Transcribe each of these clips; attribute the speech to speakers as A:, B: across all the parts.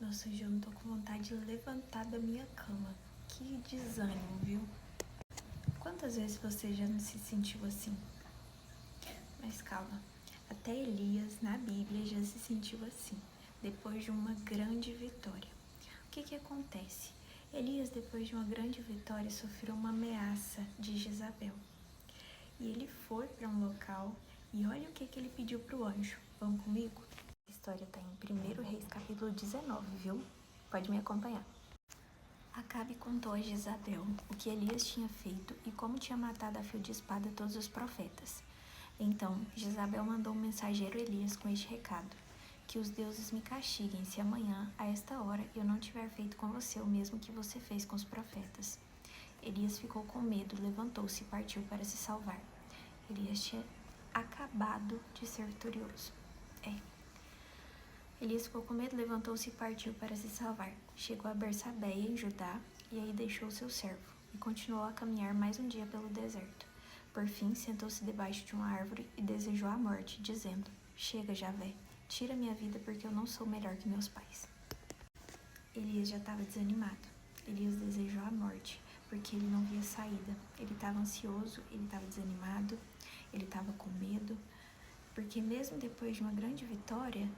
A: Nossa, hoje eu não tô com vontade de levantar da minha cama. Que desânimo, viu? Quantas vezes você já não se sentiu assim? Mas calma, até Elias, na Bíblia, já se sentiu assim, depois de uma grande vitória. O que acontece? Elias, depois de uma grande vitória, sofreu uma ameaça de Jezabel. E ele foi para um local e olha o que ele pediu para o anjo. Vão comigo? A história está em 1 Reis, capítulo 19, viu? Pode me acompanhar. Acabe contou a Jezabel o que Elias tinha feito e como tinha matado a fio de espada todos os profetas. Então, Jezabel mandou um mensageiro Elias com este recado: que os deuses me castiguem se amanhã, a esta hora, eu não tiver feito com você o mesmo que você fez com os profetas. Elias ficou com medo, levantou-se e partiu para se salvar. Elias tinha acabado de ser vitorioso. Elias ficou com medo, levantou-se e partiu para se salvar. Chegou a Bersabeia, em Judá, e aí deixou seu servo, e continuou a caminhar mais um dia pelo deserto. Por fim, sentou-se debaixo de uma árvore e desejou a morte, dizendo: Chega, Javé, tira minha vida, porque eu não sou melhor que meus pais. Elias já estava desanimado. Elias desejou a morte, porque ele não via saída. Ele estava ansioso, ele estava desanimado, ele estava com medo, porque mesmo depois de uma grande vitória,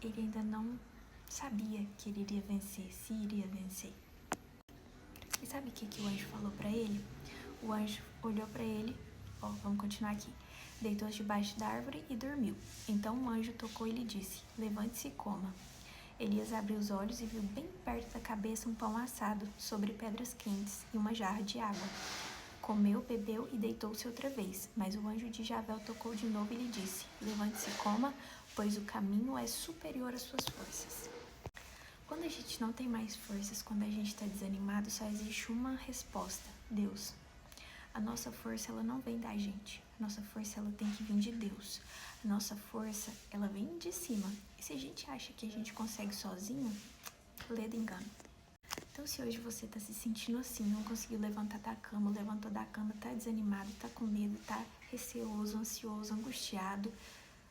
A: ele ainda não sabia que ele iria vencer, se iria vencer. E sabe o que o anjo falou para ele? O anjo olhou para ele, vamos continuar aqui. Deitou-se debaixo da árvore e dormiu. Então o anjo tocou e lhe disse: Levante-se e coma. Elias abriu os olhos e viu bem perto da cabeça um pão assado sobre pedras quentes e uma jarra de água. Comeu, bebeu e deitou-se outra vez, mas o anjo de Javé tocou de novo e lhe disse: Levante-se e coma, pois o caminho é superior às suas forças. Quando a gente não tem mais forças, quando a gente está desanimado, só existe uma resposta: Deus. A nossa força, ela não vem da gente. A nossa força, ela tem que vir de Deus. A nossa força, ela vem de cima. E se a gente acha que a gente consegue sozinho, ledo engano. Então, se hoje você está se sentindo assim, não conseguiu levantar da cama, levantou da cama, está desanimado, está com medo, está receoso, ansioso, angustiado,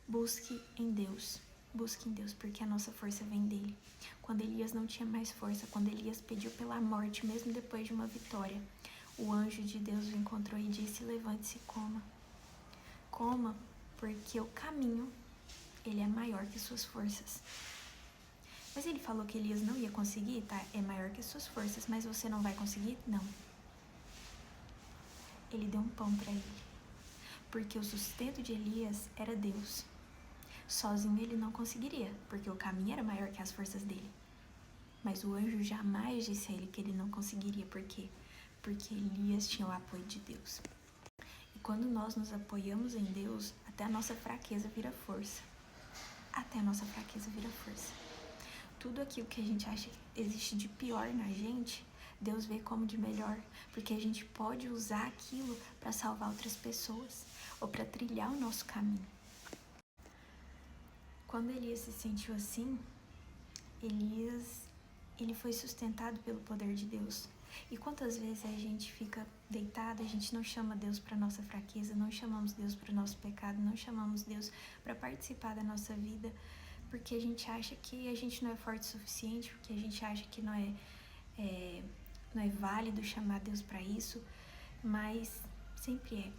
A: busque em Deus. Busque em Deus, porque a nossa força vem dele. Quando Elias não tinha mais força, quando Elias pediu pela morte, mesmo depois de uma vitória, o anjo de Deus o encontrou e disse: Levante-se e coma. Coma, porque o caminho, ele é maior que suas forças. Mas ele falou que Elias não ia conseguir, tá? É maior que suas forças, mas você não vai conseguir? Não. Ele deu um pão para ele, porque o sustento de Elias era Deus. Sozinho ele não conseguiria, porque o caminho era maior que as forças dele. Mas o anjo jamais disse a ele que ele não conseguiria. Por quê? Porque Elias tinha o apoio de Deus. E quando nós nos apoiamos em Deus, até a nossa fraqueza vira força. Até a nossa fraqueza vira força. Tudo aquilo que a gente acha que existe de pior na gente, Deus vê como de melhor, porque a gente pode usar aquilo para salvar outras pessoas ou para trilhar o nosso caminho. Quando Elias se sentiu assim, ele foi sustentado pelo poder de Deus. E quantas vezes a gente fica deitado, a gente não chama Deus para nossa fraqueza, não chamamos Deus para o nosso pecado, não chamamos Deus para participar da nossa vida, porque a gente acha que a gente não é forte o suficiente, porque a gente acha que não é válido chamar Deus para isso, mas sempre é.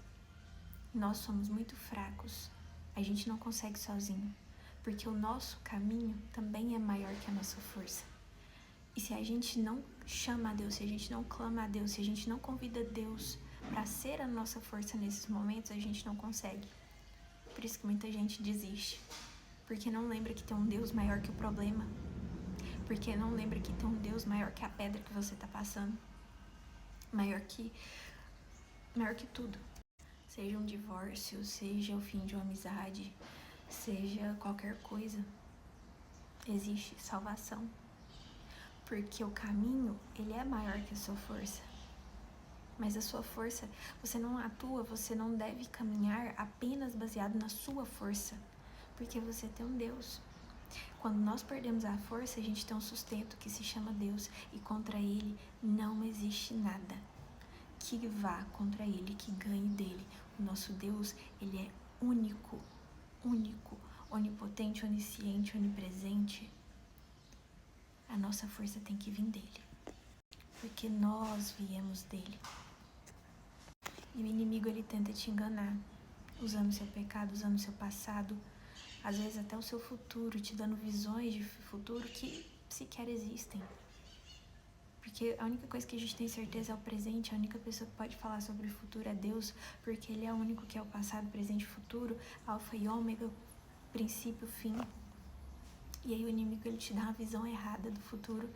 A: Nós somos muito fracos, a gente não consegue sozinho, porque o nosso caminho também é maior que a nossa força. E se a gente não chama a Deus, se a gente não clama a Deus, se a gente não convida Deus para ser a nossa força nesses momentos, a gente não consegue. Por isso que muita gente desiste. Porque não lembra que tem um Deus maior que o problema. Porque não lembra que tem um Deus maior que a pedra que você está passando. Maior que tudo. Seja um divórcio, seja o fim de uma amizade, seja qualquer coisa. Existe salvação. Porque o caminho, ele é maior que a sua força. Mas a sua força, você não atua, você não deve caminhar apenas baseado na sua força. Porque você tem um Deus. Quando nós perdemos a força, a gente tem um sustento que se chama Deus. E contra ele não existe nada que vá contra ele, que ganhe dele. O nosso Deus, ele é único, onipotente, onisciente, onipresente. nossa força tem que vir dele, porque nós viemos dele. E o inimigo, ele tenta te enganar, usando seu pecado, usando seu passado, às vezes até o seu futuro, te dando visões de futuro que sequer existem. Porque a única coisa que a gente tem certeza é o presente, a única pessoa que pode falar sobre o futuro é Deus, porque Ele é o único que é o passado, presente e futuro, alfa e ômega, princípio, fim. E aí o inimigo, ele te dá uma visão errada do futuro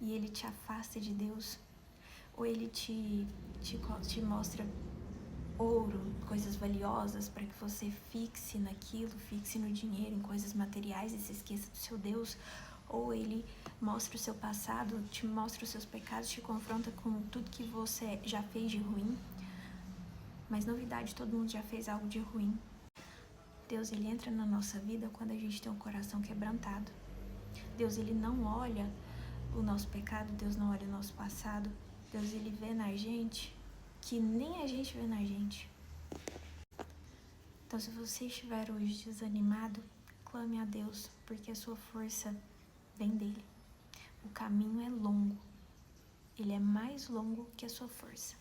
A: e ele te afasta de Deus, ou ele te mostra ouro, coisas valiosas para que você fixe naquilo, fixe no dinheiro, em coisas materiais e se esqueça do seu Deus. Ou ele mostra o seu passado, te mostra os seus pecados, te confronta com tudo que você já fez de ruim. Mas novidade, todo mundo já fez algo de ruim. Deus, ele entra na nossa vida quando a gente tem um coração quebrantado. Deus, ele não olha o nosso pecado, Deus não olha o nosso passado. Deus, ele vê na gente que nem a gente vê na gente. Então, se você estiver hoje desanimado, clame a Deus, porque a sua força vem dele. O caminho é longo, ele é mais longo que a sua força.